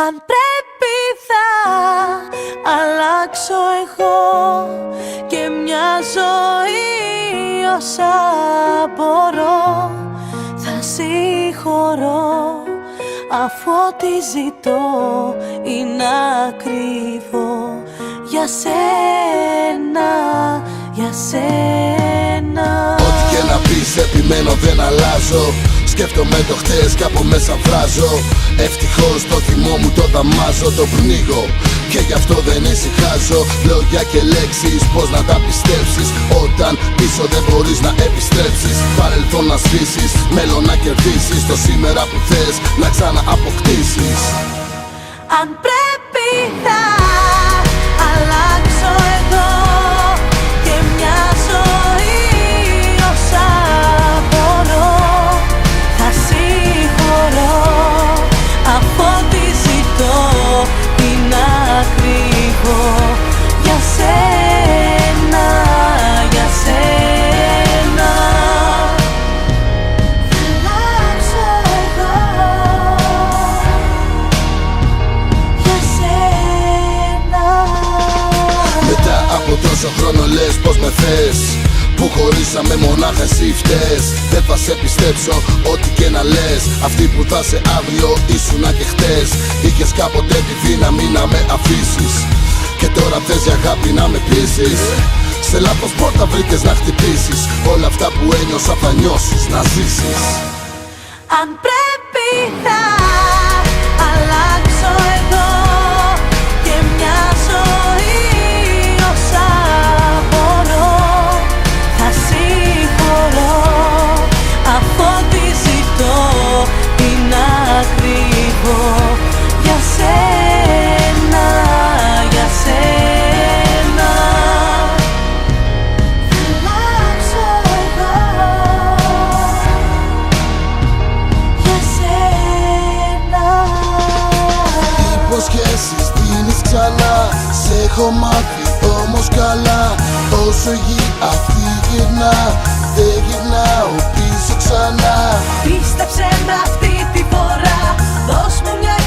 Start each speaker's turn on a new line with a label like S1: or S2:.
S1: Αν πρέπει θα αλλάξω εγώ και μια ζωή όσα μπορώ θα συγχωρώ, αφού ό,τι ζητώ είναι ακριβό. Για σένα, για σένα.
S2: Ό,τι και να πεις επιμένω δεν αλλάζω. Σκέφτομαι το χτες και από μέσα βράζω. Ευτυχώς το θυμό μου το δαμάζω, το πνίγω και γι' αυτό δεν ησυχάζω. Λόγια και λέξεις πως να τα πιστέψεις όταν πίσω δεν μπορείς να επιστρέψεις. Παρελθόν να σβήσεις, μέλλον να κερδίσεις, το σήμερα που θες να ξανααποκτήσεις.
S1: Αν πρέπει θα αλλάξω εδώ και μια ζωή όσα μπορώ θα συγχωρώ, αφού ό,τι ζητώ είναι ακριβό. Για σένα, για σένα θα αλλάξω εδώ. Για σένα.
S2: Μετά από τόσο χρόνο λες πως με θες, που χωρίσαμε μονάχα εσύ φταίς. Δεν θα σε πιστέψω ό,τι και να λες. Αυτή που θα σε αύριο ήσουνα και χτες. Είχες κάποτε τη δύναμη να με αφήσεις και τώρα θες για αγάπη να με πείσεις. Σε λάθος πόρτα βρήκες να χτυπήσεις. Όλα αυτά που ένιωσα θα νιώσεις να ζήσεις.
S1: Αν πρέπει θα αλλάξω εδώ και μια ζωή όσα μπορώ θα συγχωρώ, αφού ό,τι ζητώ είναι ακριβό. Για σένα, για σένα θα αλλάξω εδώ. Για σένα.
S2: Υποσχέσεις δίνεις ξανά, σε έχω μάθει όμως καλά. Όσο η γη αυτή γυρνά, δεν γυρνάω πίσω ξανά.
S1: Πίστεψε με αυτή τη φορά, δώσ' μου μια